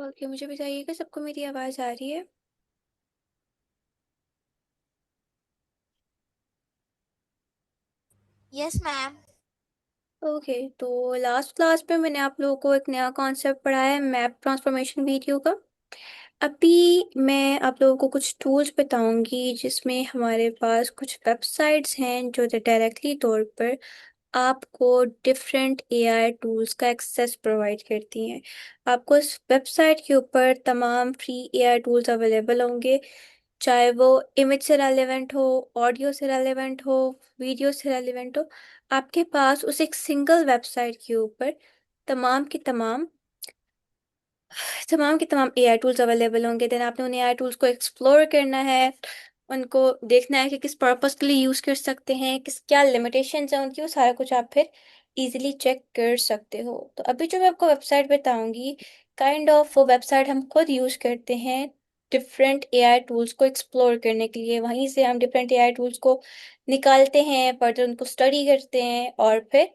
Okay, मुझे बताइएगा सबको मेरी आवाज़ आ रही है? Yes ma'am. ओके, तो लास्ट क्लास में मैंने आप लोगों को एक नया कॉन्सेप्ट पढ़ाया है मैप ट्रांसफॉर्मेशन वीडियो का। अभी मैं आप लोगों को कुछ टूल्स बताऊंगी जिसमें हमारे पास कुछ वेबसाइट्स हैं जो डायरेक्टली तौर पर आपको डिफरेंट एआई टूल्स का एक्सेस प्रोवाइड करती हैं। आपको इस वेबसाइट के ऊपर तमाम फ्री एआई टूल्स अवेलेबल होंगे, चाहे वो इमेज से रेलेवेंट हो, ऑडियो से रेलेवेंट हो, वीडियो से रेलेवेंट हो। आपके पास उस एक सिंगल वेबसाइट के ऊपर तमाम की तमाम तमाम के तमाम एआई टूल्स अवेलेबल होंगे। देन आपने उन एआई टूल्स को एक्सप्लोर करना है, उनको देखना है कि किस पर्पस के लिए यूज़ कर सकते हैं, किस क्या लिमिटेशंस हैं उनकी, वो सारा कुछ आप फिर इजीली चेक कर सकते हो। तो अभी जो मैं आपको वेबसाइट बताऊंगी, काइंड ऑफ वो वेबसाइट हम खुद यूज़ करते हैं डिफरेंट एआई टूल्स को एक्सप्लोर करने के लिए। वहीं से हम डिफरेंट एआई टूल्स को निकालते हैं, फर्दर उनको स्टडी करते हैं और फिर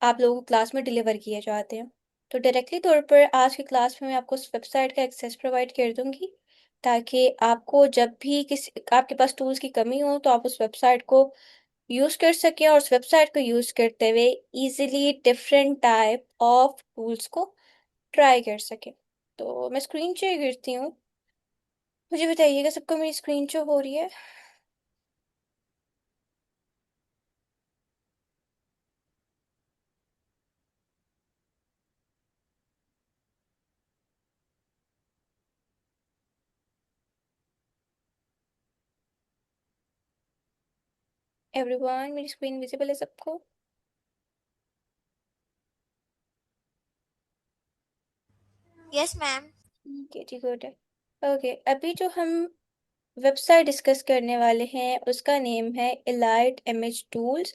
आप लोगों को क्लास में डिलीवर किए जाते हैं। तो डायरेक्टली तौर पर आज की क्लास में मैं आपको उस वेबसाइट का एक्सेस प्रोवाइड कर दूंगी, ताकि आपको जब भी किसी आपके पास टूल्स की कमी हो तो आप उस वेबसाइट को यूज़ कर सकें और उस वेबसाइट को यूज़ करते हुए easily different type of tools को ट्राई कर सकें। तो मैं स्क्रीन शेयर करती हूँ, मुझे बताइएगा सबको मेरी स्क्रीन शो हो रही है? एवरीवन, मेरी स्क्रीन विजिबल है सबको? Yes ma'am. ओके जी, गुड है। ओके, अभी जो हम वेबसाइट डिस्कस करने वाले हैं उसका नेम है इलाइट इमेज टूल्स।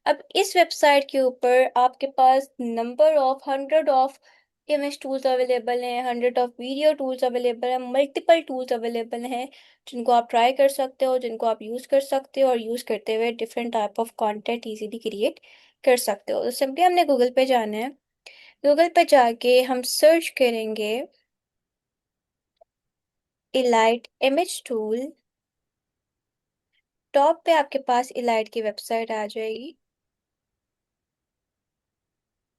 अब इस वेबसाइट के ऊपर आपके पास number of 100 of image tools available हैं, 100 ऑफ वीडियो टूल्स अवेलेबल हैं, मल्टीपल टूल्स अवेलेबल हैं जिनको आप ट्राई कर सकते हो, जिनको आप यूज़ कर सकते हो और यूज़ करते हुए different type of content easily create कर सकते हो। तो सिंपली हमने गूगल पे जाना है। गूगल पे जाके हम सर्च करेंगे इलाइट इमेज टूल। टॉप पे आपके पास इलाइट की वेबसाइट आ जाएगी।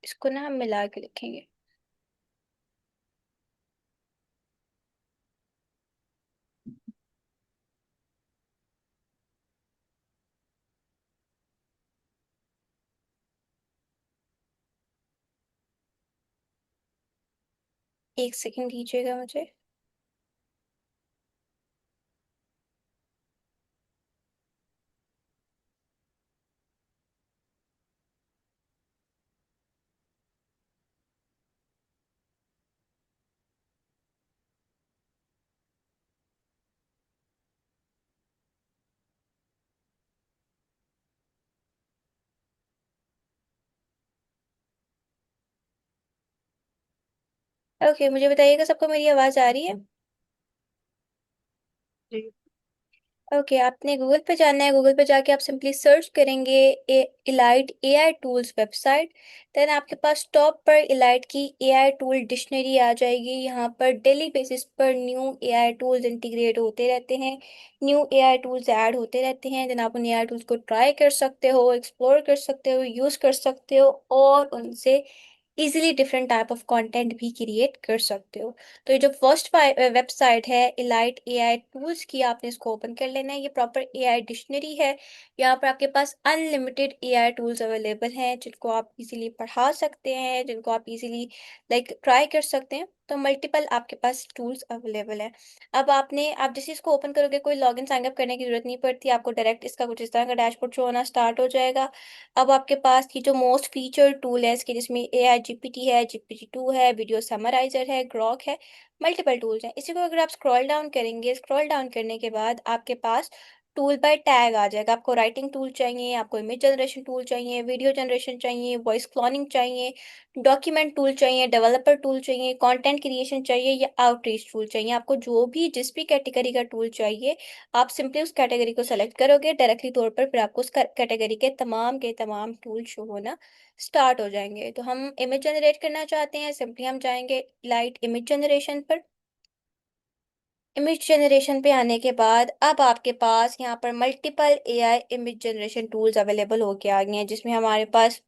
इसको ना हम मिला के लिखेंगे। एक सेकंड दीजिएगा मुझे। ओके, मुझे बताइएगा सबको मेरी आवाज़ आ रही है? जी। ओके, आपने गूगल पे जाना है। गूगल पे जाके आप सिंपली सर्च करेंगे elite AI tools website. Then आपके पास टॉप पर इलाइट की एआई टूल डिक्शनरी आ जाएगी। यहाँ पर डेली बेसिस पर न्यू एआई टूल्स इंटीग्रेट होते रहते हैं, न्यू एआई टूल्स ऐड होते रहते हैं। देन आप उन एआई टूल्स को ट्राई कर सकते हो, एक्सप्लोर कर सकते हो, यूज़ कर सकते हो और उनसे easily different type of content भी क्रिएट कर सकते हो। तो ये जो फर्स्ट वेबसाइट है इलाइट एआई टूल्स की, आपने इसको ओपन कर लेना है। ये प्रॉपर एआई डिक्शनरी है। यहाँ पर आपके पास अनलिमिटेड एआई टूल्स अवेलेबल हैं जिनको आप इजीली पढ़ा सकते हैं, जिनको आप इजीली ट्राई कर सकते हैं। तो मल्टीपल आपके पास टूल्स अवेलेबल है। अब आप जैसे इसको ओपन करोगे, कोई लॉगिन साइन अप करने की जरूरत नहीं पड़ती आपको। डायरेक्ट इसका कुछ इस तरह का डैशबोर्ड शो होना स्टार्ट हो जाएगा। अब आपके पास की जो मोस्ट फीचर टूल है इसके, जिसमें एआई जीपीटी है, जीपीटी 2 है, वीडियो समराइजर है, ग्रॉक है, मल्टीपल टूल्स हैं। इसी को अगर आप स्क्रॉल डाउन करेंगे, स्क्रॉल डाउन करने के बाद आपके पास टूल बाय टैग आ जाएगा। आपको राइटिंग टूल चाहिए, आपको इमेज जनरेशन टूल चाहिए, वीडियो जनरेशन चाहिए, वॉइस क्लोनिंग चाहिए, डॉक्यूमेंट टूल चाहिए, डेवलपर टूल चाहिए, कंटेंट क्रिएशन चाहिए या आउटरीच टूल चाहिए। आपको जो भी जिस भी कैटेगरी का टूल चाहिए, आप सिंपली उस कैटेगरी को सेलेक्ट करोगे डायरेक्टली तौर पर, फिर आपको उस कैटेगरी के तमाम टूल शो होना स्टार्ट हो जाएंगे। तो हम इमेज जनरेट करना चाहते हैं, सिंपली हम जाएंगे लाइट इमेज जनरेशन पर। इमेज जनरेशन पे आने के बाद अब आपके पास यहाँ पर multiple AI image generation tools available होके आ गए हैं, जिसमें हमारे पास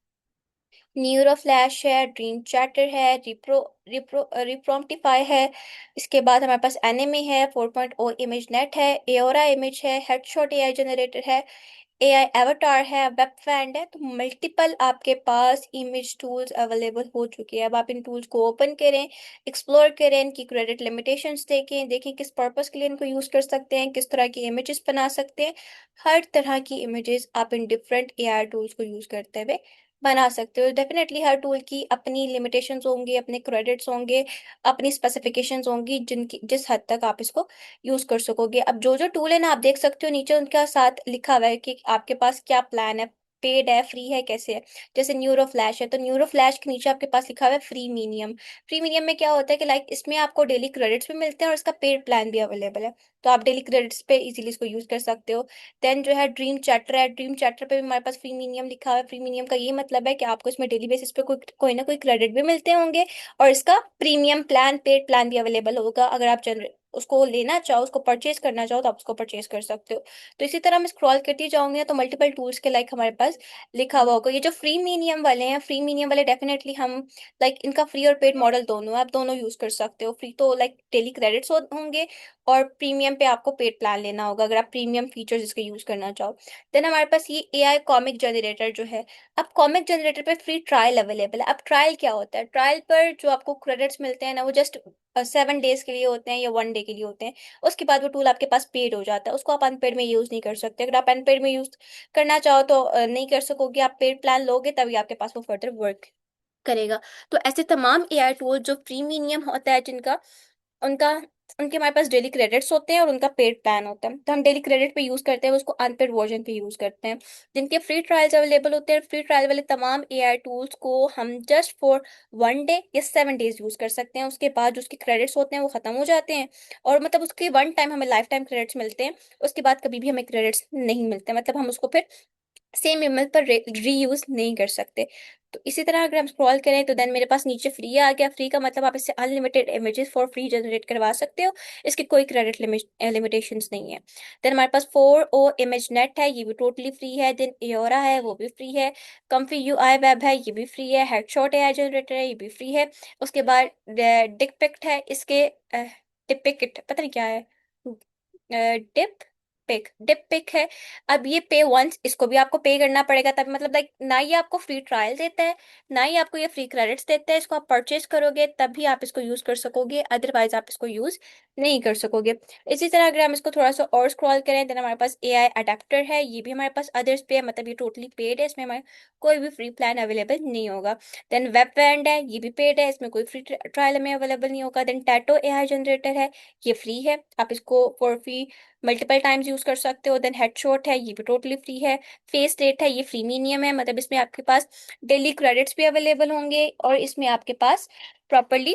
न्यूरो फ्लैश है, ड्रीम चैटर है, रिप्रो रिप्रो रिप्रोम्प्टिफाई है। इसके बाद हमारे पास एनिमे है, 4.0 इमेज नेट है, एओरा इमेज है, हेडशॉट एआई जनरेटर है, एआई एवटार है, वेब फैंड है। तो मल्टीपल आपके पास इमेज टूल्स अवेलेबल हो चुके हैं। अब आप इन टूल्स को ओपन करें, एक्सप्लोर करें, इनकी क्रेडिट लिमिटेशंस देखें, देखें किस पर्पस के लिए इनको यूज कर सकते हैं, किस तरह की इमेजेस बना सकते हैं। हर तरह की इमेजेस आप इन डिफरेंट एआई टूल्स को यूज करते हुए बना सकते हो। डेफिनेटली हर टूल की अपनी लिमिटेशंस होंगी, अपने क्रेडिट्स होंगे, अपनी स्पेसिफिकेशंस होंगी, जिनकी जिस हद तक आप इसको यूज कर सकोगे। अब जो जो टूल है ना, आप देख सकते हो नीचे उनका साथ लिखा हुआ है कि आपके पास क्या प्लान है, पेड है, फ्री है, कैसे है। जैसे न्यूरो फ्लैश है, तो न्यूरो फ्लैश के नीचे आपके पास लिखा हुआ है फ्री मीनियम। फ्री मीनियम में क्या होता है कि लाइक इसमें आपको डेली क्रेडिट्स भी मिलते हैं और इसका पेड प्लान भी अवेलेबल है। तो आप डेली क्रेडिट्स पे इजीली इसको यूज कर सकते हो। देन जो है ड्रीम चैटर है, ड्रीम चैटर पे भी हमारे पास फ्री मीनियम लिखा हुआ है। फ्री मीनियम का ये मतलब है कि आपको इसमें डेली बेसिस पे कोई कोई ना कोई क्रेडिट भी मिलते होंगे, और इसका प्रीमियम प्लान, पेड प्लान भी अवेलेबल होगा। अगर आप उसको लेना चाहो, उसको परचेज करना चाहो, तो आप उसको परचेज कर सकते हो। तो इसी तरह मैं स्क्रॉल करती जाऊंगी तो मल्टीपल टूल्स के लाइक हमारे पास लिखा हुआ होगा। ये जो फ्री मीनियम वाले हैं, फ्री मीनियम वाले डेफिनेटली हम लाइक इनका फ्री और पेड मॉडल दोनों है, आप दोनों यूज कर सकते हो। फ्री तो लाइक डेली क्रेडिट्स होंगे, और प्रीमियम पे आपको पेड प्लान लेना होगा अगर आप प्रीमियम फीचर्स इसके यूज करना चाहो। देन हमारे पास ये एआई कॉमिक जनरेटर जो है। अब कॉमिक जनरेटर पे फ्री ट्रायल अवेलेबल है। अब ट्रायल क्या होता है? ट्रायल पर जो आपको क्रेडिट्स मिलते हैं ना, वो जस्ट 7 डेज के लिए होते हैं या 1 डे के लिए होते हैं। उसके बाद वो टूल आपके पास पेड हो जाता है, उसको आप अनपेड में यूज नहीं कर सकते। अगर आप अनपेड में यूज करना चाहो तो नहीं कर सकोगे। आप पेड प्लान लोगे तभी आपके पास वो फर्दर वर्क करेगा। तो ऐसे तमाम एआई टूल जो प्रीमियम होता है जिनका, उनका उनके हमारे पास डेली क्रेडिट्स होते हैं और उनका पेड प्लान होता है। तो हम डेली क्रेडिट पे यूज करते हैं, उसको अनपेड वर्जन पे यूज करते हैं। जिनके फ्री ट्रायल्स अवेलेबल होते हैं, फ्री ट्रायल वाले तमाम एआई टूल्स को हम जस्ट फॉर 1 डे या 7 डेज यूज कर सकते हैं। उसके बाद जो उसके क्रेडिट्स होते हैं वो खत्म हो जाते हैं, और मतलब उसके वन टाइम हमें लाइफ टाइम क्रेडिट्स मिलते हैं। उसके बाद कभी भी हमें क्रेडिट्स नहीं मिलते, मतलब हम उसको फिर सेम ईमेल पर रीयूज नहीं कर सकते। तो इसी तरह अगर हम स्क्रॉल करें तो देन मेरे पास नीचे फ्री आ गया। फ्री का मतलब आप इससे unlimited images for free generate करवा सकते हो, इसकी कोई क्रेडिट लिमिटेशंस नहीं है। देन हमारे पास 4O इमेज नेट है, ये भी टोटली फ्री है। देन एओरा है, वो भी फ्री है। कम्फी यूआई वेब है, ये भी फ्री है। हेडशॉट एआई जनरेटर है, ये भी फ्री है। उसके बाद डिकपिक्ट है, इसके डिपिक्ट पता नहीं क्या है, डिप पिक है। अब ये पे वंस, इसको भी आपको पे करना पड़ेगा तब, मतलब लाइक ना ये आपको फ्री ट्रायल देता है, ना ही आपको ये फ्री क्रेडिट्स देता है। इसको आप परचेज करोगे तभी आप इसको यूज कर सकोगे, अदरवाइज आप इसको यूज नहीं कर सकोगे। इसी तरह अगर हम इसको थोड़ा सा और स्क्रॉल करें, देन हमारे पास एआई अडेप्टर है, ये भी हमारे पास अदर्स पे है, मतलब ये टोटली पेड है, इसमें हमारे कोई भी फ्री प्लान अवेलेबल नहीं होगा। देन वेब बैंड है, ये भी पेड है, इसमें कोई फ्री ट्रायल हमें अवेलेबल नहीं होगा। देन टैटो एआई जनरेटर है, ये फ्री है, आप इसको for free multiple times use कर सकते हो। देन हेडशॉट है, ये भी टोटली फ्री है। फेस रेट है, ये फ्री मीनियम है, मतलब इसमें आपके पास डेली क्रेडिट्स भी अवेलेबल होंगे, और इसमें आपके पास प्रॉपरली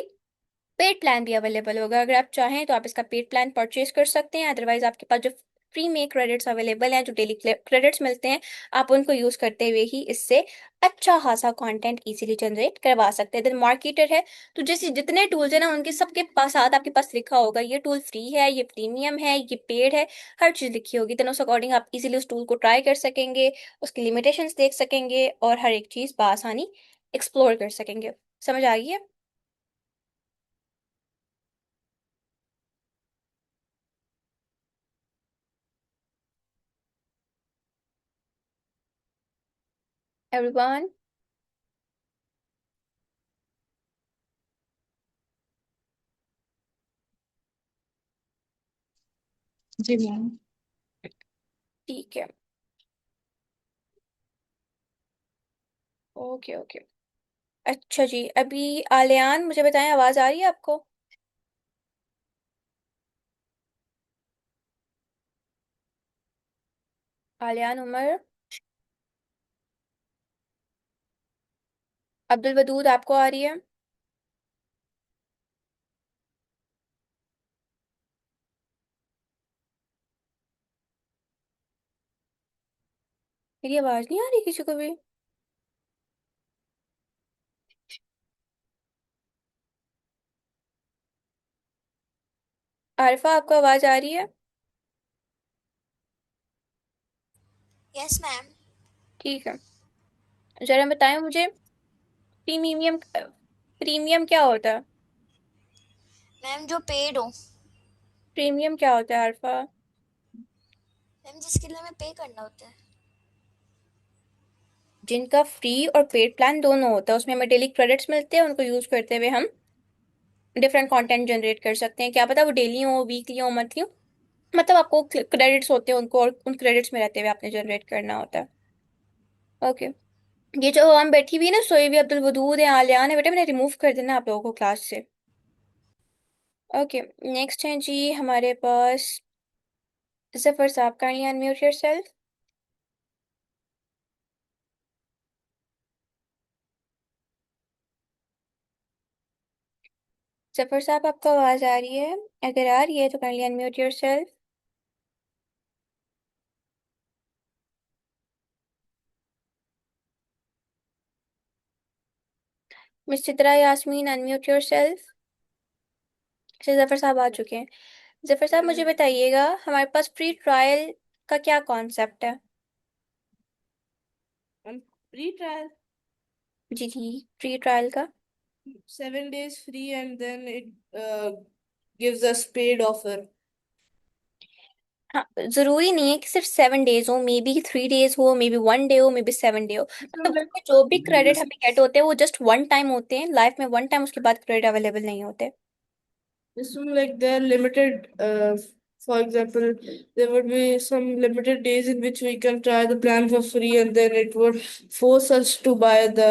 पेड प्लान भी अवेलेबल होगा। अगर आप चाहें तो आप इसका पेड प्लान परचेज कर सकते हैं, अदरवाइज आपके पास जो फ्री में क्रेडिट्स अवेलेबल हैं, जो डेली क्रेडिट्स मिलते हैं, आप उनको यूज करते हुए ही इससे अच्छा खासा कंटेंट इजीली जनरेट करवा सकते हैं। देन मार्केटर है, तो जैसे जितने टूल्स हैं ना, उनके सबके पास साथ आपके पास लिखा होगा ये टूल फ्री है, ये प्रीमियम है, ये पेड है, हर चीज लिखी होगी। देन उस अकॉर्डिंग आप इजीली उस टूल को ट्राई कर सकेंगे, उसकी लिमिटेशंस देख सकेंगे, और हर एक चीज बआसानी एक्सप्लोर कर सकेंगे। समझ आ गई है? एवरीवन। जी मैम। ठीक है। Okay okay. अच्छा जी, अभी आलियान मुझे बताएं, आवाज आ रही है आपको? आलियान उमर। अब्दुल वदूद आपको आ रही है? मेरी आवाज नहीं आ रही किसी को भी? आरिफा आपको आवाज आ रही है? Yes ma'am. ठीक है। जरा बताएं मुझे, प्रीमियम प्रीमियम क्या होता है? मैम जो पेड हो। प्रीमियम क्या होता है आरिफा? मैम जिसके लिए हमें पे करना होता है। जिनका फ्री और पेड प्लान दोनों होता है, उसमें हमें डेली क्रेडिट्स मिलते हैं, उनको यूज करते हुए हम डिफरेंट कंटेंट जनरेट कर सकते हैं। क्या पता वो डेली हो, वीकली हो, मंथली हो, मतलब आपको क्रेडिट्स होते हैं उनको, और उन क्रेडिट्स में रहते हुए आपने जनरेट करना होता है। ओके। ये जो हम बैठी हुई है ना, सोई भी अब्दुल वदूद है, आलियान है, बेटा मैंने रिमूव कर देना आप लोगों को क्लास से। ओके। नेक्स्ट है जी हमारे पास जफर साहब, काइंडली अनम्यूट योरसेल्फ। जफर साहब आपको आवाज आ रही है? अगर आ रही है तो kindly unmute yourself. Miss Chitra Yasmin, unmute yourself. अच्छा, जफर साहब आ चुके हैं। जफर साहब मुझे बताइएगा, हमारे पास फ्री ट्रायल का क्या कॉन्सेप्ट है? फ्री ट्रायल, जी जी, फ्री ट्रायल का। 7 days free, and then it gives us paid offer. हाँ, जरूरी नहीं है कि सिर्फ 7 डेज हो, मे बी 3 डेज हो, मे बी 1 डे हो, मे बी 7 डे हो। मतलब उसमें जो भी क्रेडिट हमें गेट होते हैं वो जस्ट वन टाइम होते हैं लाइफ में, वन टाइम, उसके बाद क्रेडिट अवेलेबल नहीं होते। This one, like, they're limited. For example, there would be some limited days in which we can try the plan for free, and then it would force us to buy the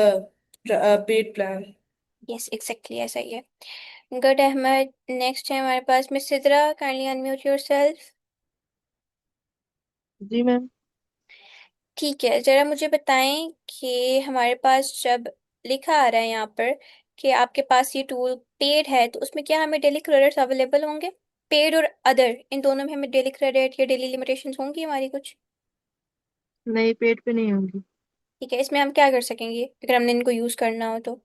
paid plan. Yes exactly ऐसा ही है। Good Ahmad. Next है हमारे पास miss Sidra, kindly unmute yourself. जी ma'am. ठीक है, जरा मुझे बताएं कि हमारे पास जब लिखा आ रहा है यहाँ पर कि आपके पास ये टूल पेड है, तो उसमें क्या हमें डेली क्रेडिट्स अवेलेबल होंगे? पेड और अदर, इन दोनों में हमें डेली क्रेडिट या डेली लिमिटेशंस होंगी हमारी कुछ? नहीं, पेड पे नहीं होंगी। ठीक है, इसमें हम क्या कर सकेंगे अगर हमने इनको यूज करना हो तो?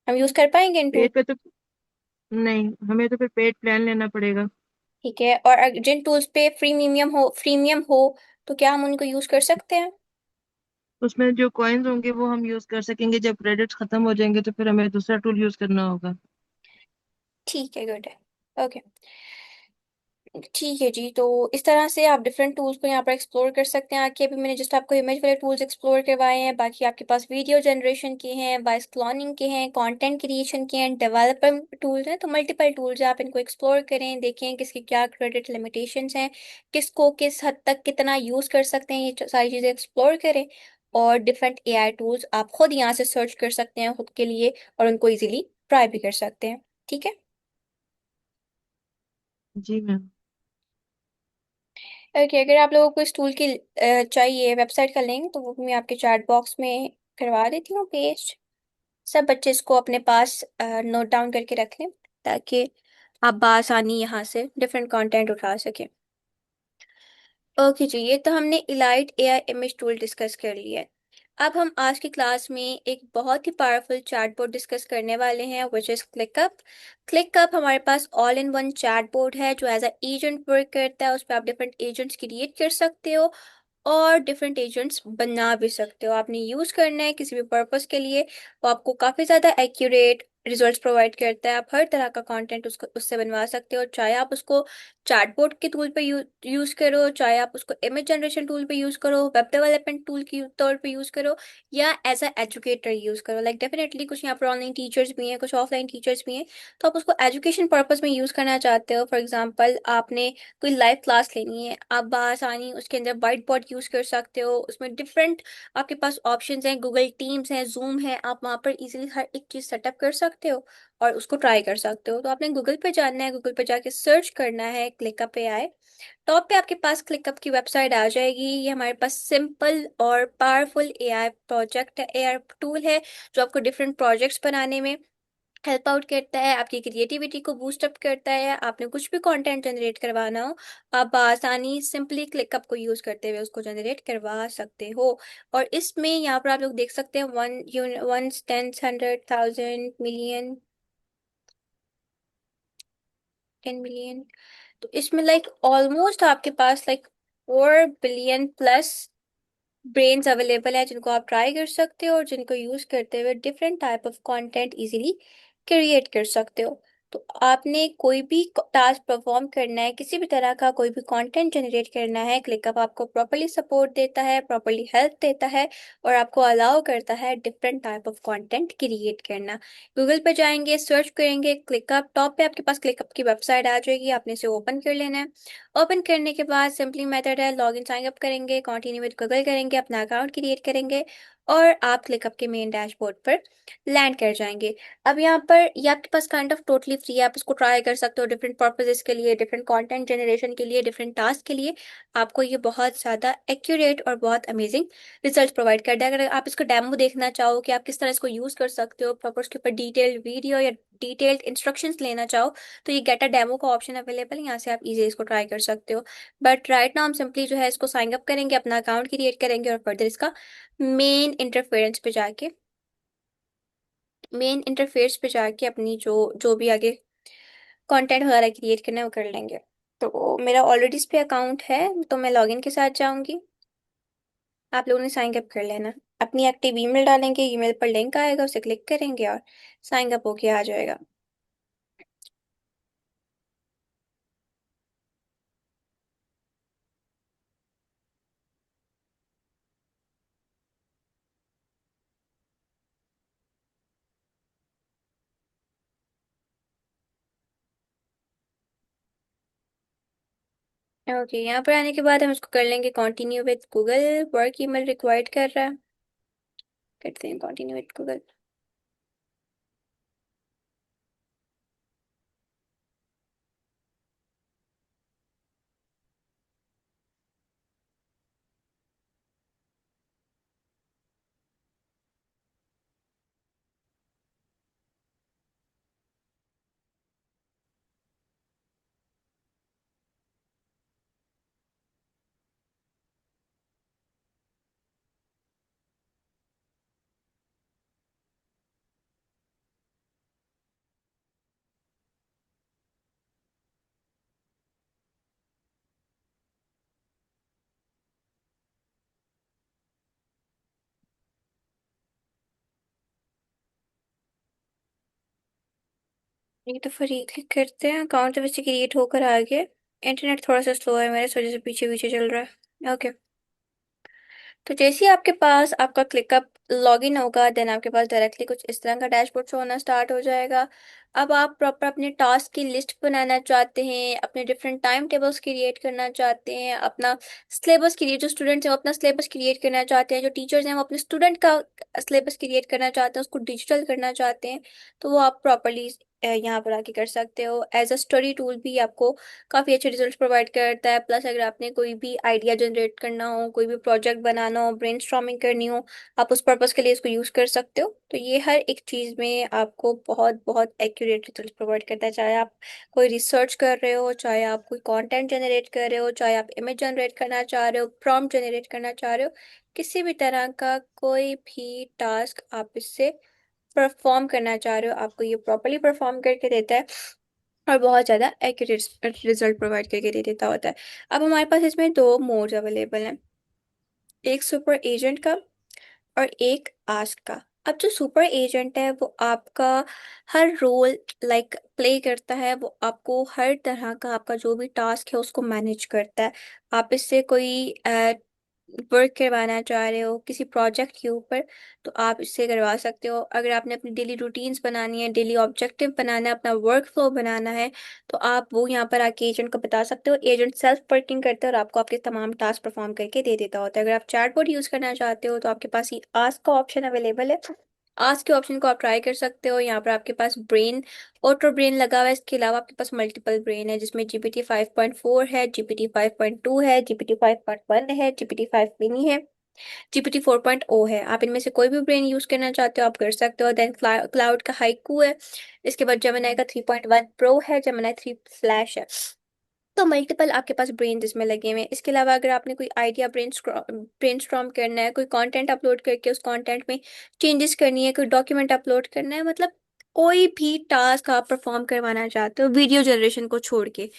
हम यूज कर पाएंगे इन टूल? पेड पे तो नहीं, हमें तो फिर पेड प्लान लेना पड़ेगा। ठीक है, और जिन टूल्स पे फ्रीमियम हो तो क्या हम उनको यूज कर सकते हैं? उसमें जो कॉइन्स होंगे वो हम यूज कर सकेंगे, जब क्रेडिट्स खत्म हो जाएंगे तो फिर हमें दूसरा टूल यूज करना होगा। ठीक है, गुड है। ओके। ठीक है जी, तो इस तरह से आप डिफरेंट टूल्स को यहाँ पर एक्सप्लोर कर सकते हैं आके। अभी मैंने जस्ट आपको इमेज वाले टूल्स एक्सप्लोर करवाए हैं, बाकी आपके पास वीडियो जनरेशन के हैं, वॉइस क्लोनिंग के हैं, कंटेंट क्रिएशन के हैं, डेवलपर टूल्स हैं, तो मल्टीपल टूल्स हैं। आप इनको एक्सप्लोर करें, देखें किसकी क्या क्रेडिट लिमिटेशंस हैं, किसको किस हद तक कितना यूज़ कर सकते हैं, ये सारी चीज़ें एक्सप्लोर करें। और डिफरेंट एआई टूल्स आप खुद यहाँ से सर्च कर सकते हैं खुद के लिए, और उनको इजीली ट्राई भी कर सकते हैं। ठीक है। जी मैम। ओके, अगर आप लोगों को इस टूल की चाहिए वेबसाइट का लिंक, तो वो मैं आपके चैट बॉक्स में करवा देती हूँ पेस्ट। सब बच्चे इसको अपने पास नोट डाउन करके रख लें, ताकि आप बआसानी यहाँ से डिफरेंट कंटेंट उठा सकें। ओके जी, ये तो हमने elite AI image tool discuss कर लिया है। अब हम आज की क्लास में एक बहुत ही पावरफुल चैटबॉट डिस्कस करने वाले हैं, विच इज़ क्लिकअप। क्लिकअप हमारे पास ऑल इन वन चैटबॉट है जो एज अ एजेंट वर्क करता है। उस पर आप डिफरेंट एजेंट्स क्रिएट कर सकते हो और डिफरेंट एजेंट्स बना भी सकते हो। आपने यूज़ करना है किसी भी पर्पस के लिए, वो आपको काफ़ी ज़्यादा एक्यूरेट रिजल्ट्स प्रोवाइड करता है। आप हर तरह का कंटेंट उसको उससे बनवा सकते हो, चाहे आप उसको चैटबॉट के टूल पे यूज़ करो, चाहे आप उसको इमेज जनरेशन टूल पे यूज़ करो, वेब डेवलपमेंट टूल के तौर पे यूज़ करो, या एज अ एजुकेटर यूज़ करो। लाइक डेफिनेटली कुछ यहाँ पर ऑनलाइन टीचर्स भी हैं, कुछ ऑफलाइन टीचर्स भी हैं, तो आप उसको एजुकेशन पर्पस में यूज़ करना चाहते हो। फॉर एग्जाम्पल, आपने कोई लाइव क्लास लेनी है, आप बआसानी उसके अंदर वाइट बोर्ड यूज़ कर सकते हो। उसमें डिफरेंट आपके पास ऑप्शंस हैं, गूगल टीम्स हैं, जूम है, आप वहाँ पर इजीली हर एक चीज़ सेटअप कर सकते सकते हो और उसको ट्राई कर सकते हो। तो आपने गूगल पे जाना है, गूगल पे जाके सर्च करना है क्लिकअप एआई। टॉप पे आपके पास क्लिकअप की वेबसाइट आ जाएगी। ये हमारे पास सिंपल और powerful AI project AI tool है जो आपको डिफरेंट प्रोजेक्ट्स बनाने में हेल्प आउट करता है, आपकी क्रिएटिविटी को बूस्ट अप करता है। आपने कुछ भी कंटेंट जनरेट करवाना हो, आप आसानी सिंपली क्लिकअप को यूज करते हुए उसको जनरेट करवा सकते हो। और इसमें यहाँ पर आप लोग देख सकते हैं 1 टेंस 100,000 मिलियन 10 मिलियन। तो इसमें लाइक ऑलमोस्ट आपके पास like 4 billion plus brains available है जिनको आप ट्राई कर सकते हो और जिनको यूज करते हुए different type of content easily create कर सकते हो। तो आपने कोई भी टास्क परफॉर्म करना है, किसी भी तरह का कोई भी कंटेंट जनरेट करना है, क्लिकअप आपको प्रॉपरली सपोर्ट देता है, प्रॉपरली हेल्प देता है और आपको अलाउ करता है different type of content create करना। गूगल पे जाएंगे, सर्च करेंगे क्लिकअप, टॉप पे आपके पास क्लिकअप की वेबसाइट आ जाएगी, आपने इसे ओपन कर लेना है। ओपन करने के बाद सिंपली मेथड है लॉगिन साइन अप करेंगे, कंटिन्यू विद गूगल करेंगे, अपना अकाउंट क्रिएट करेंगे और आप क्लिकअप के मेन डैशबोर्ड पर लैंड कर जाएंगे। अब यहाँ पर ये आपके पास काइंड ऑफ टोटली फ्री है, आप इसको ट्राई कर सकते हो डिफरेंट पर्पजेस के लिए, डिफरेंट कंटेंट जनरेशन के लिए, डिफरेंट टास्क के लिए। आपको ये बहुत ज़्यादा एक्यूरेट और बहुत अमेजिंग रिजल्ट प्रोवाइड करता है। अगर आप इसको डेमो देखना चाहो कि आप किस तरह इसको यूज़ कर सकते हो, प्रॉपर उसके ऊपर डिटेल्ड वीडियो या डिटेल्ड इंस्ट्रक्शंस लेना चाहो, तो ये गेट अ डेमो का ऑप्शन अवेलेबल है, यहाँ से आप इजीली इसको ट्राई कर सकते हो। बट राइट नाउ हम सिंपली जो है इसको साइन अप करेंगे, अपना अकाउंट क्रिएट करेंगे और फर्दर इसका मेन इंटरफेरेंस पे जाके मेन इंटरफेस पे जाके अपनी जो जो भी आगे कंटेंट वगैरह क्रिएट करना है वो कर लेंगे। तो मेरा ऑलरेडी इस पे अकाउंट है, तो मैं लॉगिन के साथ जाऊंगी। आप लोगों ने साइन अप कर लेना, अपनी एक्टिव ईमेल डालेंगे, ईमेल पर लिंक आएगा, उसे क्लिक करेंगे और साइन अप होके आ जाएगा। ओके, यहाँ पर आने के बाद हम इसको कर लेंगे continue with Google, work email required कर रहा है, करते हैं कंटिन्यू विद गूगल। ये तो फिर क्लिक करते हैं, अकाउंट तो वैसे क्रिएट होकर आ गया। इंटरनेट थोड़ा सा स्लो है मेरे, इस वजह से पीछे पीछे चल रहा है। ओके, तो जैसे ही आपके पास आपका क्लिकअप लॉगिन होगा, देन आपके पास डायरेक्टली कुछ इस तरह का डैशबोर्ड शो होना स्टार्ट हो जाएगा। अब आप प्रॉपर अपने टास्क की लिस्ट बनाना चाहते हैं, अपने डिफरेंट टाइम टेबल्स क्रिएट करना चाहते हैं, अपना सिलेबस क्रिएट, जो स्टूडेंट्स हैं वो अपना सिलेबस क्रिएट करना चाहते हैं, जो टीचर्स हैं वो अपने स्टूडेंट का सिलेबस क्रिएट करना चाहते हैं, उसको डिजिटल करना चाहते हैं, तो वो आप प्रॉपरली यहाँ पर आके कर सकते हो। एज अ स्टडी टूल भी आपको काफ़ी अच्छे रिजल्ट प्रोवाइड करता है। प्लस अगर आपने कोई भी आइडिया जनरेट करना हो, कोई भी प्रोजेक्ट बनाना हो, ब्रेनस्टॉर्मिंग करनी हो, आप उस पर्पज़ के लिए इसको यूज़ कर सकते हो। तो ये हर एक चीज़ में आपको बहुत बहुत एक्यूरेट रिजल्ट प्रोवाइड करता है, चाहे आप कोई रिसर्च कर रहे हो, चाहे आप कोई कंटेंट जनरेट कर रहे हो, चाहे आप इमेज जनरेट करना चाह रहे हो, प्रॉम्प्ट जनरेट करना चाह रहे हो, किसी भी तरह का कोई भी टास्क आप इससे परफॉर्म करना चाह रहे हो, आपको ये प्रॉपरली परफॉर्म करके देता है और बहुत ज़्यादा एक्यूरेट रिजल्ट प्रोवाइड करके दे देता होता है। अब हमारे पास इसमें दो मोड्स अवेलेबल हैं, एक सुपर एजेंट का और एक आस्क का। अब जो सुपर एजेंट है वो आपका हर रोल लाइक प्ले करता है, वो आपको हर तरह का आपका जो भी टास्क है उसको मैनेज करता है। आप इससे कोई वर्क करवाना चाह रहे हो किसी प्रोजेक्ट के ऊपर, तो आप इससे करवा सकते हो। अगर आपने अपनी डेली रूटीन्स बनानी है, डेली ऑब्जेक्टिव बनाना है, अपना वर्क फ्लो बनाना है, तो आप वो यहाँ पर आके एजेंट को बता सकते हो। एजेंट सेल्फ वर्किंग करता है और आपको आपके तमाम टास्क परफॉर्म करके दे देता होता है। अगर आप चैटबॉट यूज़ करना चाहते हो तो आपके पास ये आस्क का ऑप्शन अवेलेबल है, आज के ऑप्शन को आप ट्राई कर सकते हो। यहाँ पर आपके पास ब्रेन, ऑटो ब्रेन लगा हुआ है। इसके अलावा आपके पास मल्टीपल ब्रेन है, जिसमें जीपीटी 5.4 है, जीपीटी 5.2 है, जीपीटी 5.1 है, जीपीटी 5 मिनी है, जीपीटी 4.0 है। आप इनमें से कोई भी ब्रेन यूज करना चाहते हो आप कर सकते हो। देन क्लाउड का हाइकू है। इसके बाद जेमिनाई का 3.1 प्रो है, जेमिनाई 3 फ्लैश है। तो मल्टीपल आपके पास ब्रेन इसमें लगे हुए हैं। इसके अलावा अगर आपने कोई आइडिया ब्रेनस्टॉर्म करना है, कोई कंटेंट अपलोड करके उस कंटेंट में चेंजेस करनी है, कोई डॉक्यूमेंट अपलोड करना है, मतलब कोई भी टास्क आप परफॉर्म करवाना चाहते हो वीडियो जनरेशन को छोड़ के,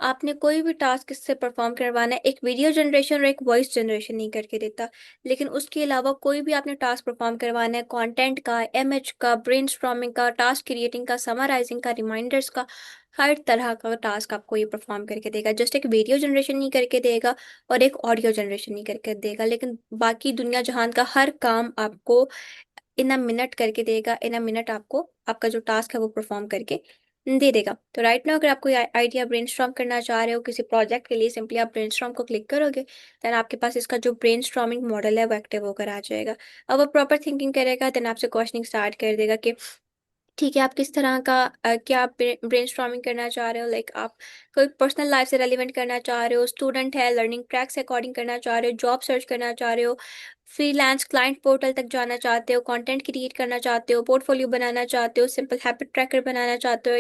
आपने कोई भी टास्क इससे परफॉर्म करवाना है, एक वीडियो जनरेशन और एक वॉइस जनरेशन नहीं करके देता, लेकिन उसके अलावा कोई भी आपने टास्क परफॉर्म करवाना है, कंटेंट का, इमेज का, ब्रेनस्टॉर्मिंग का, टास्क क्रिएटिंग का, समराइजिंग का, रिमाइंडर्स का, हर तरह का टास्क आपको ये परफॉर्म करके देगा। जस्ट एक वीडियो जनरेशन नहीं करके देगा और एक ऑडियो जनरेशन नहीं करके देगा, लेकिन बाकी दुनिया जहान का हर काम आपको इन अ मिनट करके देगा। इन अ मिनट आपको आपका जो टास्क है वो परफॉर्म करके दे देगा। तो राइट नाउ अगर आप कोई आइडिया ब्रेनस्टॉर्म करना चाह रहे हो किसी प्रोजेक्ट के लिए, सिंपली आप ब्रेनस्टॉर्म को क्लिक करोगे, देन आपके पास इसका जो ब्रेनस्टॉर्मिंग मॉडल है वो एक्टिव होकर आ जाएगा। अब वो प्रॉपर थिंकिंग करेगा, देन आपसे क्वेश्चनिंग स्टार्ट कर देगा कि ठीक है, आप किस तरह का क्या ब्रेनस्टॉर्मिंग करना चाह रहे हो, लाइक आप कोई पर्सनल लाइफ से रेलिवेंट करना चाह रहे हो, स्टूडेंट है लर्निंग ट्रैक से अकॉर्डिंग करना चाह रहे हो, जॉब सर्च करना चाह रहे हो, फ्रीलांस क्लाइंट पोर्टल तक जाना चाहते हो, कंटेंट क्रिएट करना चाहते हो, पोर्टफोलियो बनाना चाहते हो, सिंपल हैबिट ट्रैकर बनाना चाहते हो,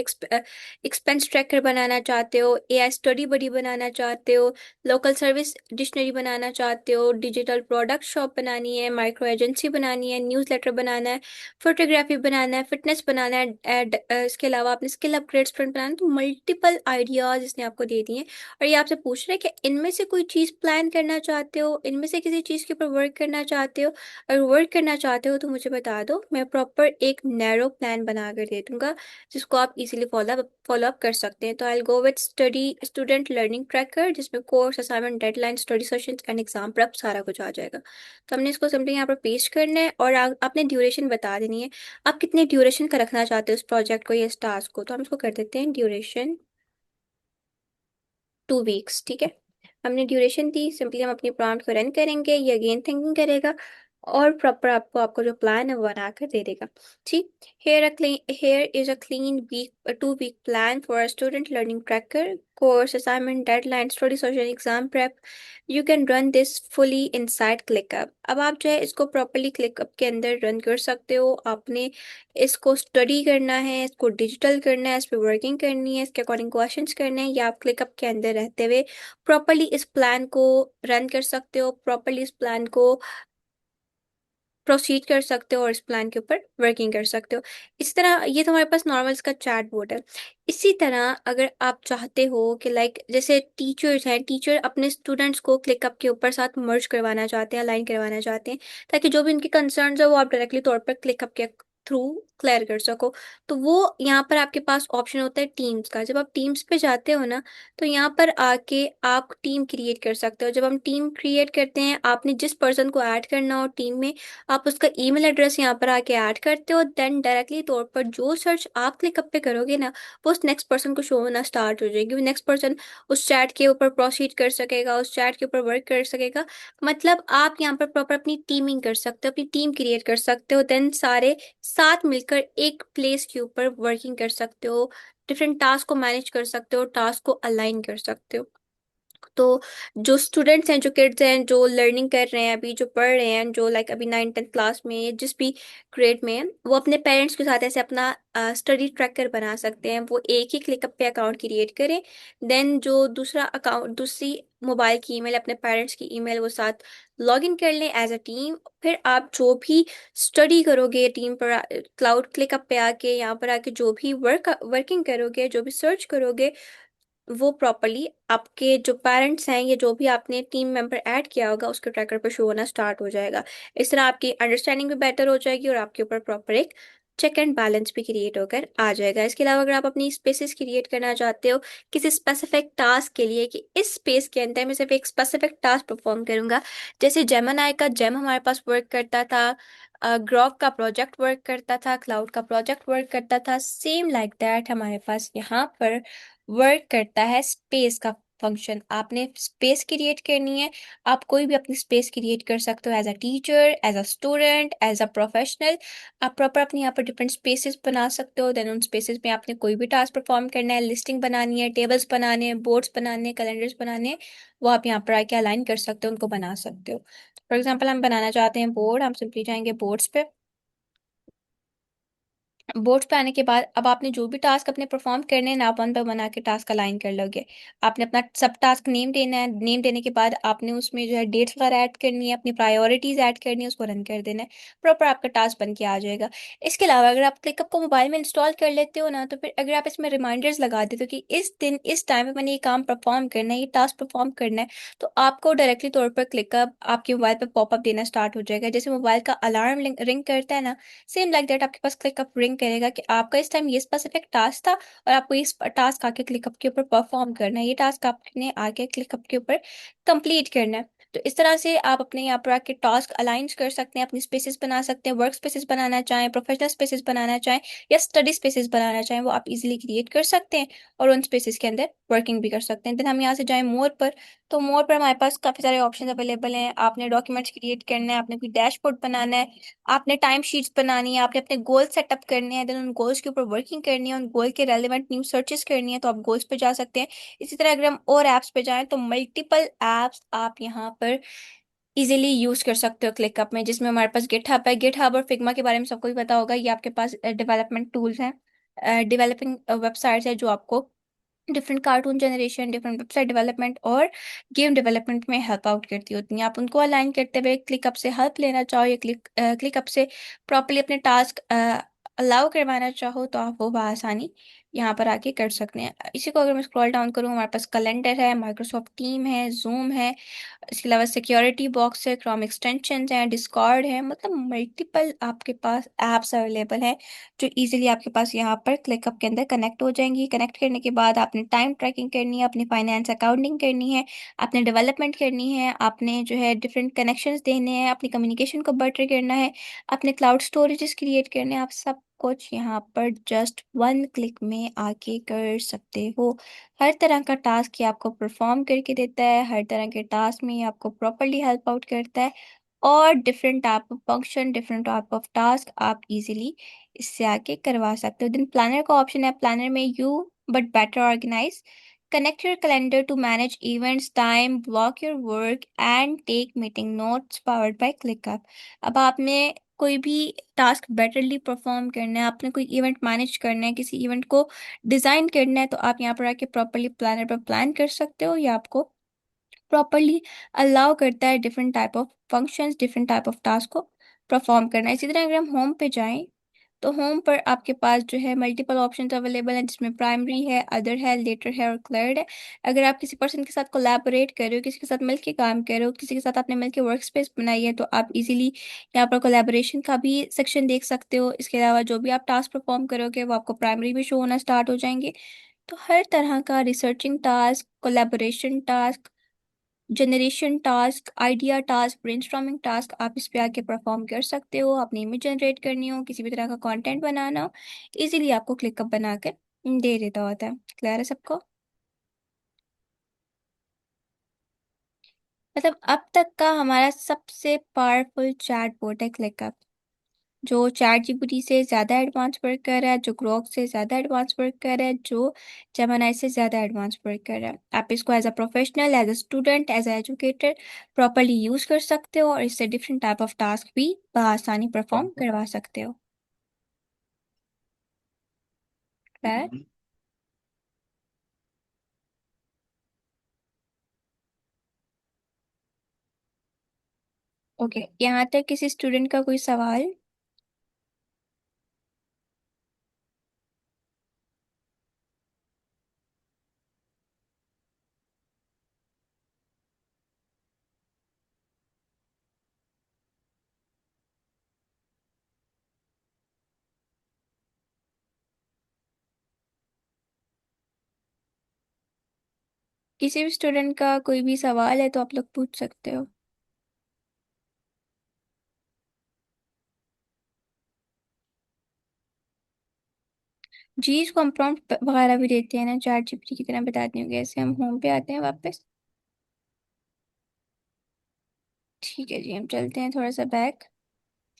एक्सपेंस ट्रैकर बनाना चाहते हो, एआई स्टडी बडी बनाना चाहते हो, लोकल सर्विस डिक्शनरी बनाना चाहते हो, डिजिटल प्रोडक्ट शॉप बनानी है, माइक्रो एजेंसी बनानी है, न्यूज़लेटर बनाना है, फोटोग्राफी बनाना है, फिटनेस बनाना है, इसके अलावा आपने स्किल अपग्रेड स्टूडेंट बनाना है। तो मल्टीपल आइडियाज इसने आपको दे दिए हैं और ये आपसे पूछ रहे हैं कि इनमें से कोई चीज़ प्लान करना चाहते हो, इनमें से किसी चीज़ के ऊपर वर्क करना चाहते हो। अगर वर्क करना चाहते हो तो मुझे बता दो, मैं प्रॉपर एक नैरो प्लान बना कर दे दूंगा जिसको आप इजीली फॉलो अप कर सकते हैं। तो I go with study student learning tracker, जिसमें course assignment deadline study sessions and exam prep सारा कुछ आ जाएगा। तो हमने इसको सिंपली यहाँ पर पेस्ट करना है और आपने ड्यूरेशन बता देनी है, आप कितने ड्यूरेशन का रखना चाहते हो इस प्रोजेक्ट को या इस टास्क को। तो हम इसको कर देते हैं ड्यूरेशन 2 वीक्स, ठीक है। हमने ड्यूरेशन दी, सिंपली हम अपनी प्रॉम्प्ट को रन करेंगे, ये अगेन थिंकिंग करेगा और प्रॉपर आपको आपको जो प्लान है वो बना कर दे देगा। ठीक, here is a clean week 2 week plan for a student learning tracker, course assignment deadline study session exam prep, you can run this fully inside ClickUp। अब आप जो है इसको प्रॉपरली ClickUp के अंदर रन कर सकते हो। आपने इसको स्टडी करना है, इसको डिजिटल करना है, इस पर वर्किंग करनी है, इसके अकॉर्डिंग क्वेश्चंस करने हैं, या आप क्लिकअप के अंदर रहते हुए प्रॉपरली इस प्लान को रन कर सकते हो, प्रॉपरली इस प्लान को प्रोसीड कर सकते हो और इस प्लान के ऊपर वर्किंग कर सकते हो। इस तरह ये तो हमारे पास नॉर्मल इसका चैट बोर्ड है। इसी तरह अगर आप चाहते हो कि लाइक जैसे टीचर्स हैं, टीचर अपने स्टूडेंट्स को क्लिकअप के ऊपर साथ मर्ज करवाना चाहते हैं, अलाइन करवाना चाहते हैं, ताकि जो भी उनके कंसर्न्स है वो आप डायरेक्टली तौर पर क्लिकअप के थ्रू क्लियर कर सको। तो वो यहाँ पर आपके पास ऑप्शन होता है टीम्स का। जब आप टीम्स पे जाते हो ना, तो यहाँ पर आके आप टीम क्रिएट कर सकते हो। जब हम टीम क्रिएट करते हैं, आपने जिस पर्सन को ऐड करना हो टीम में, आप उसका ईमेल एड्रेस यहाँ पर आके ऐड करते हो, देन डायरेक्टली तौर पर जो सर्च आप क्लिकअप पे करोगे ना, वो उस नेक्स्ट पर्सन को शो होना स्टार्ट हो जाएगी। वो नेक्स्ट पर्सन उस चैट के ऊपर प्रोसीड कर सकेगा, उस चैट के ऊपर वर्क कर सकेगा। मतलब आप यहाँ पर प्रॉपर अपनी टीमिंग कर सकते हो, अपनी टीम क्रिएट कर सकते हो, देन सारे साथ मिलकर एक प्लेस के ऊपर वर्किंग कर सकते हो, डिफरेंट टास्क को मैनेज कर सकते हो, टास्क को अलाइन कर सकते हो। तो जो स्टूडेंट्स हैं, जो किड्स हैं, जो लर्निंग कर रहे हैं, अभी जो पढ़ रहे हैं, जो लाइक अभी 9th-10th क्लास में या जिस भी ग्रेड में है, वो अपने पेरेंट्स के साथ ऐसे अपना स्टडी ट्रैकर बना सकते हैं। वो एक ही क्लिकअप पे अकाउंट क्रिएट करें, देन जो दूसरा अकाउंट, दूसरी मोबाइल की ईमेल, अपने पेरेंट्स की ईमेल, वो साथ लॉग इन कर लें एज अ टीम। फिर आप जो भी स्टडी करोगे टीम पर, क्लाउड क्लिकअप पे आके, यहाँ पर आके जो भी वर्किंग करोगे, जो भी सर्च करोगे, वो प्रॉपरली आपके जो पेरेंट्स हैं या जो भी आपने टीम मेंबर ऐड किया होगा उसके ट्रैकर पर शो होना स्टार्ट हो जाएगा। इस तरह आपकी अंडरस्टैंडिंग भी बेटर हो जाएगी और आपके ऊपर प्रॉपर एक चेक एंड बैलेंस भी क्रिएट होकर आ जाएगा। इसके अलावा अगर आप अपनी स्पेसेस क्रिएट करना चाहते हो किसी स्पेसिफिक टास्क के लिए, कि इस स्पेस के अंदर मैं सिर्फ एक स्पेसिफिक टास्क परफॉर्म करूंगा, जैसे जेमिनाई का जेम हमारे पास वर्क करता था, ग्रॉक का प्रोजेक्ट वर्क करता था, क्लाउड का प्रोजेक्ट वर्क करता था, सेम लाइक दैट हमारे पास यहाँ पर वर्क करता है स्पेस का फंक्शन, आपने स्पेस क्रिएट करनी है। आप कोई भी अपनी स्पेस क्रिएट कर सकते हो, as a teacher, as a student, as a professional. आप प्रॉपर अपने यहाँ पर डिफरेंट स्पेसेस बना सकते हो। देन उन स्पेसेस में आपने कोई भी टास्क परफॉर्म करना है, लिस्टिंग बनानी है, टेबल्स बनाने हैं, बोर्ड्स बनाने हैं, कैलेंडर्स बनाने हैं, वो आप यहाँ पर आके अलाइन कर सकते हो, उनको बना सकते हो। फॉर एग्जाम्पल हम बनाना चाहते हैं बोर्ड, हम सिंपली जाएंगे बोर्ड्स पे। बोर्ड पे आने के बाद अब आपने जो भी टास्क अपने परफॉर्म करने हैं ना, आप वन बाय वन आके टास्क अलाइन कर लोगे। आपने अपना सब टास्क नेम देना है। नेम देने के बाद आपने उसमें जो है डेट्स वगैरह ऐड करनी है, अपनी प्रायोरिटीज ऐड करनी है, उसको रन कर देना है। प्रॉपर आपका टास्क बन के आ जाएगा। इसके अलावा अगर आप क्लिकअप को मोबाइल में इंस्टॉल कर लेते हो ना, तो फिर अगर आप इसमें रिमाइंडर्स लगा देते हो कि इस दिन इस टाइम पे मैंने ये काम परफॉर्म करना है, ये टास्क परफॉर्म करना है, तो आपको डायरेक्टली तौर पर क्लिकअप आपके मोबाइल पर पॉपअप देना स्टार्ट हो जाएगा। जैसे मोबाइल का अलार्म रिंग करता है ना, सेम लाइक दैट आपके पास क्लिकअप रिंग करेगा कि आपका इस टाइम ये स्पेसिफिक टास्क था और आपको इस टास्क आके क्लिकअप के ऊपर परफॉर्म करना है, ये टास्क आपने आके क्लिकअप के ऊपर कंप्लीट करना है। तो इस तरह से आप अपने यहाँ पर आके टास्क अलाइन कर सकते हैं, अपनी स्पेसेस बना सकते हैं। वर्क स्पेसेस बनाना चाहें, प्रोफेशनल स्पेसेस बनाना चाहें या स्टडी स्पेसेस बनाना चाहें, वो आप इजीली क्रिएट कर सकते हैं और उन स्पेसेस के अंदर वर्किंग भी कर सकते हैं। देन हम यहाँ से जाएं मोर पर। तो मोर पर हमारे पास काफ़ी सारे ऑप्शन अवेलेबल हैं। आपने डॉक्यूमेंट्स क्रिएट करना है, आपने कोई डैशबोर्ड बनाना है, आपने टाइम शीट्स बनानी है, आपने अपने गोल सेटअप करने हैं, देन उन गोल्स के ऊपर वर्किंग करनी है, उन गोल के रेलिवेंट न्यू सर्चेस करनी है, तो आप गोल्स पे जा सकते हैं। इसी तरह अगर हम और ऐप्स पे जाएं तो मल्टीपल ऐप्स आप यहाँ पर इजीली यूज कर सकते हो क्लिकअप में, जिसमें हमारे पास गिटहब है। गिटहब और फिग्मा के बारे में सबको ही पता होगा, ये आपके पास डेवलपमेंट टूल्स हैं, डेवलपिंग वेबसाइट्स है जो आपको different cartoon generation, different website development और गेम डेवलपमेंट में हेल्प आउट करती होती हैं। आप उनको अलाइन करते हुए क्लिकअप से हेल्प लेना चाहो या क्लिकअप से प्रॉपर्ली अपने टास्क अलाउ करवाना चाहो, तो आप वो बआसानी यहाँ पर आके कर सकते हैं। इसी को अगर मैं स्क्रॉल डाउन करूँ, हमारे पास कैलेंडर है, माइक्रोसॉफ्ट टीम है, जूम है, इसके अलावा सिक्योरिटी बॉक्स है, क्रोम एक्सटेंशन है, डिस्कॉर्ड है, मतलब मल्टीपल आपके पास एप्स अवेलेबल हैं जो इजीली आपके पास यहाँ पर क्लिकअप के अंदर कनेक्ट हो जाएंगी। कनेक्ट करने के बाद आपने टाइम ट्रैकिंग करनी है, अपनी फाइनेंस अकाउंटिंग करनी है, आपने डेवलपमेंट करनी है, आपने जो है डिफरेंट कनेक्शंस देने हैं, अपनी कम्युनिकेशन को बेटर करना है, अपने क्लाउड स्टोरेजेस क्रिएट करने हैं। आप सब कुछ यहाँ पर जस्ट वन क्लिक में आके कर सकते हो। हर तरह का टास्क ये आपको परफॉर्म करके देता है, हर तरह के टास्क में ये आपको प्रॉपरली हेल्प आउट करता है और different type of function, different type of task आप इजीली इससे आके करवा सकते हो। देन प्लानर का ऑप्शन है, प्लानर में you but better organise connect your calendar to manage events, time, block your work and take meeting notes, powered by ClickUp. अब आपने कोई भी टास्क बेटरली परफॉर्म करना है, आपने कोई इवेंट मैनेज करना है, किसी इवेंट को डिजाइन करना है, तो आप यहाँ पर आके प्रॉपरली प्लानर पर प्लान कर सकते हो। या आपको प्रॉपरली अलाउ करता है different type of functions, different type of task को परफॉर्म करना है। इसी तरह अगर हम होम पे जाएं, तो होम पर आपके पास जो है मल्टीपल ऑप्शंस अवेलेबल हैं, जिसमें प्राइमरी है, अदर है, लेटर है और क्लर्ड है। अगर आप किसी पर्सन के साथ कोलैबोरेट कर रहे हो, किसी के साथ मिलके काम कर रहे हो, किसी के साथ आपने मिलके वर्क स्पेस बनाई है, तो आप इजीली यहाँ पर कोलैबोरेशन का भी सेक्शन देख सकते हो। इसके अलावा जो भी आप टास्क परफॉर्म करोगे वो आपको प्राइमरी में शो होना स्टार्ट हो जाएंगे। तो हर तरह का researching task, collaboration task, generation task, idea task, brainstorming task आप इस पे आके परफॉर्म कर सकते हो। अपनी इमेज जनरेट करनी हो, किसी भी तरह का कंटेंट बनाना हो, इजीली आपको क्लिकअप बनाकर दे देता होता है। क्लियर है सबको? मतलब अब तक का हमारा सबसे पावरफुल चैटबॉट है क्लिकअप, जो चैट जीपीटी से ज़्यादा एडवांस वर्क कर रहा है, जो ग्रोक से ज़्यादा एडवांस वर्क कर रहा है, जो जेमिनाई से ज़्यादा एडवांस वर्क कर रहा है। आप इसको as a professional, as a student, as a educator properly use कर सकते हो और इससे डिफरेंट टाइप ऑफ टास्क भी बआसानी परफॉर्म करवा सकते हो। क्लियर? ओके, यहाँ तक किसी स्टूडेंट का कोई सवाल? किसी भी स्टूडेंट का कोई भी सवाल है तो आप लोग पूछ सकते हो। जी, इसको हम प्रॉम्प्ट वगैरह भी देते हैं ना, चैट जीपीटी की तरह। बताती हूँ कैसे। हम होम पे आते हैं वापस। ठीक है जी, हम चलते हैं थोड़ा सा बैक।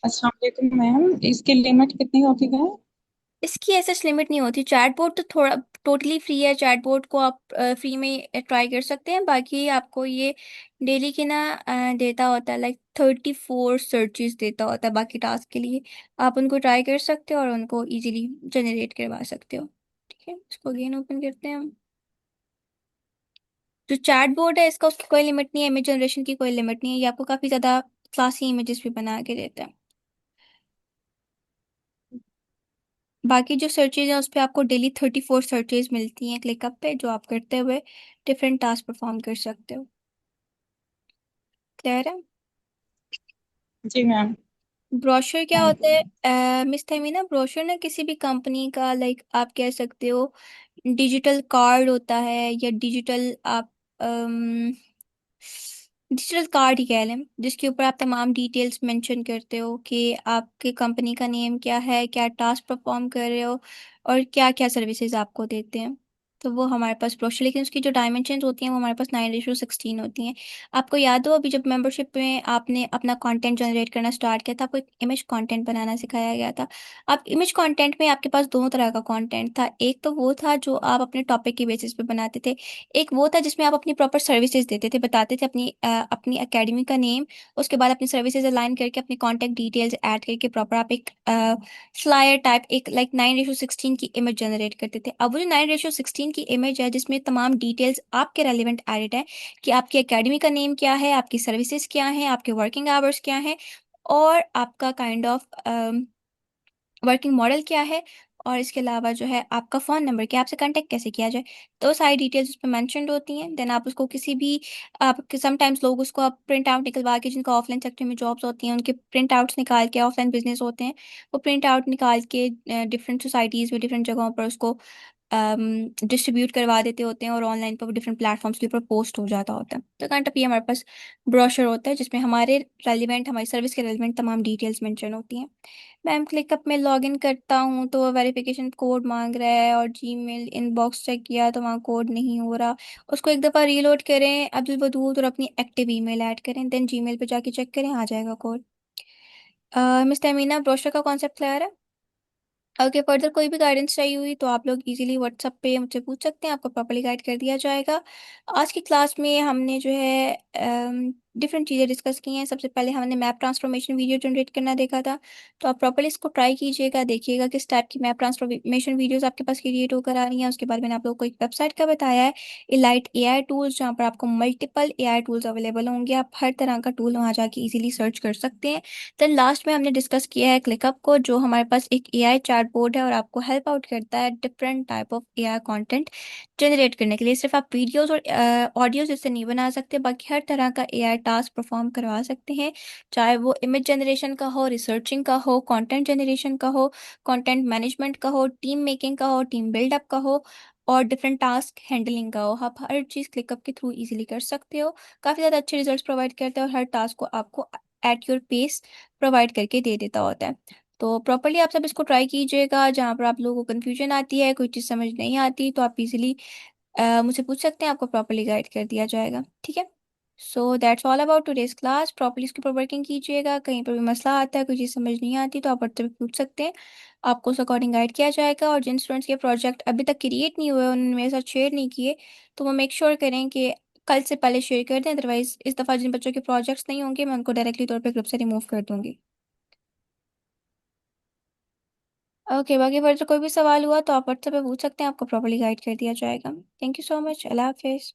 अस्सलाम वालेकुम मैम, इसकी लिमिट कितनी होती है? इसकी ऐसा लिमिट नहीं होती। चैटबॉट तो थोड़ा टोटली फ्री है। चैटबॉट को आप फ्री में ट्राई कर सकते हैं। बाकी आपको ये डेली की ना देता होता है, लाइक 34 सर्चेस देता होता है बाकी टास्क के लिए। आप उनको ट्राई कर सकते हो और उनको इजीली जनरेट करवा सकते हो। ठीक है, इसको अगेन ओपन करते हैं हम। जो चैट बोर्ड है इसका, उसकी कोई लिमिट नहीं है। इमेज जनरेशन की कोई लिमिट नहीं है। ये आपको काफ़ी ज़्यादा क्लासी इमेजेस भी बना के देता है। बाकी जो सर्चेज है उस पर आपको डेली 34 सर्चेज मिलती हैं क्लिकअप पे, जो आप करते हुए डिफरेंट टास्क परफॉर्म कर सकते हो। क्लियर है? जी मैम। ब्रोशर क्या होता है मिस थमीना? ब्रोशर ना किसी भी कंपनी का, लाइक आप कह सकते हो डिजिटल कार्ड होता है, या डिजिटल आप डिजिटल कार्ड ही कह लें, जिसके ऊपर आप तमाम डिटेल्स मेंशन करते हो कि आपके कंपनी का नेम क्या है, क्या टास्क परफॉर्म कर रहे हो, और क्या क्या सर्विसेज आपको देते हैं। तो वो हमारे पास ब्रोशर, लेकिन उसकी जो डायमेंशंस होती हैं वो हमारे पास 9:16 होती हैं। आपको याद हो अभी जब मेंबरशिप में आपने अपना कंटेंट जनरेट करना स्टार्ट किया था, आपको एक इमेज कंटेंट बनाना सिखाया गया था। आप इमेज कंटेंट में आपके पास दो तरह का कंटेंट था। एक तो वो था जो आप अपने टॉपिक की बेसिस पे बनाते थे। एक वो था जिसमें आप अपनी प्रॉपर सर्विसेज देते थे, बताते थे अपनी एकेडमी का नेम, उसके बाद अपनी सर्विसेज अलाइन करके अपनी कॉन्टैक्ट डिटेल्स ऐड करके प्रॉपर आप एक फ्लायर टाइप, एक लाइक 9:16 की इमेज जनरेट करते थे। अब वो जो 9:16 की इमेज है जिसमें तमाम डिटेल्स आपके रेलिवेंट एडिट है, कि आपकी एकेडमी का नेम क्या है, आपकी सर्विसेज क्या हैं, आपके वर्किंग आवर्स क्या हैं, और आपका काइंड ऑफ वर्किंग मॉडल क्या है, और इसके अलावा जो है आपका फ़ोन नंबर, कि आपसे कांटेक्ट कैसे किया जाए। तो सारी डिटेल्स उस पर मैंशनड होती हैं। देन आप उसको किसी भी, आप समटाइम्स लोग उसको आप प्रिंट आउट निकलवा के, जिनको ऑफलाइन सेक्टर में जॉब्स होती हैं उनके प्रिंट आउट्स निकाल के, ऑफलाइन बिजनेस होते हैं वो प्रिंट आउट निकाल के डिफरेंट सोसाइटीज़ में डिफरेंट जगहों पर उसको डिस्ट्रीब्यूट करवा देते होते हैं, और ऑनलाइन पर डिफरेंट प्लेटफॉर्म्स के ऊपर पोस्ट हो जाता होता है। तो काइंड ऑफ ये हमारे पास ब्रोशर होता है जिसमें हमारे रेलिवेंट, हमारी सर्विस के रेलिवेंट तमाम डिटेल्स मेंशन होती हैं। मैम क्लिकअप में लॉगिन करता हूँ तो वेरिफिकेशन कोड मांग रहा है, और जीमेल इनबॉक्स चेक किया तो वहाँ कोड नहीं हो रहा। उसको एक दफ़ा रीलोड करें अब्दुल वदूद और अपनी एक्टिव ईमेल ऐड करें, देन जीमेल पे जाके चेक करें, आ जाएगा कोड। मिस्टर मीना, ब्रोशर का कॉन्सेप्ट क्लियर है? ओके, फर्दर कोई भी गाइडेंस चाहिए हुई तो आप लोग इजीली व्हाट्सएप पे मुझसे पूछ सकते हैं, आपको प्रॉपर्ली गाइड कर दिया जाएगा। आज की क्लास में हमने जो है डिफरेंट चीज़ें डिस्कस की हैं। सबसे पहले हमने मैप ट्रांसफॉर्मेशन वीडियो जनरेट करना देखा था। तो आप प्रॉपर्ली इसको ट्राई कीजिएगा, देखिएगा किस टाइप की मैप ट्रांसफॉर्मेशन वीडियोस आपके पास क्रिएट होकर आ रही हैं। उसके बाद मैंने आप लोगों को एक वेबसाइट का बताया है, इलाइट एआई टूल्स, जहाँ पर आपको मल्टीपल एआई टूल्स अवेलेबल होंगे। आप हर तरह का टूल वहाँ जाके इजीली सर्च कर सकते हैं। देन लास्ट में हमने डिस्कस किया है क्लिकअप को, जो हमारे पास एक एआई चैट बोर्ड है और आपको हेल्प आउट करता है different type of AI content generate करने के लिए। सिर्फ आप वीडियोस और ऑडियोज इससे नहीं बना सकते, बाकी हर तरह का एआई टास्क परफॉर्म करवा सकते हैं। चाहे वो इमेज जनरेशन का हो, रिसर्चिंग का हो, कंटेंट जनरेशन का हो, कंटेंट मैनेजमेंट का हो, टीम मेकिंग का हो, टीम बिल्डअप का हो, और डिफरेंट टास्क हैंडलिंग का हो। आप हर चीज़ क्लिकअप के थ्रू इजीली कर सकते हो। काफ़ी ज़्यादा अच्छे रिजल्ट्स प्रोवाइड करते हैं, और हर टास्क को आपको एट योर पेस प्रोवाइड करके दे देता होता है। तो प्रॉपरली आप सब इसको ट्राई कीजिएगा। जहाँ पर आप लोगों को कन्फ्यूजन आती है, कोई चीज़ समझ नहीं आती, तो आप इजीली मुझसे पूछ सकते हैं, आपको प्रॉपरली गाइड कर दिया जाएगा। ठीक है? So that's all about today's class. Properly इसके ऊपर वर्किंग कीजिएगा। कहीं पर भी मसला आता है, कोई चीज़ समझ नहीं आती, तो आप व्हाट्सएप पे पूछ सकते हैं, आपको उस अकॉर्डिंग गाइड किया जाएगा। और जिन स्टूडेंट्स के प्रोजेक्ट अभी तक क्रिएट नहीं हुए, उन्होंने मेरे साथ शेयर नहीं किए, तो वो मेक श्योर करें कि कल से पहले शेयर कर दें। अदरवाइज इस दफ़ा जिन बच्चों के प्रोजेक्ट्स नहीं होंगे, मैं उनको डायरेक्टली तौर पर ग्रुप से रिमूव कर दूंगी। ओके, बाकी फर्दर कोई भी सवाल हुआ तो आप व्हाट्सएप पे पूछ सकते हैं, आपको प्रॉपर्ली गाइड कर दिया जाएगा। Thank you so much. अल्लाह हाफिज़।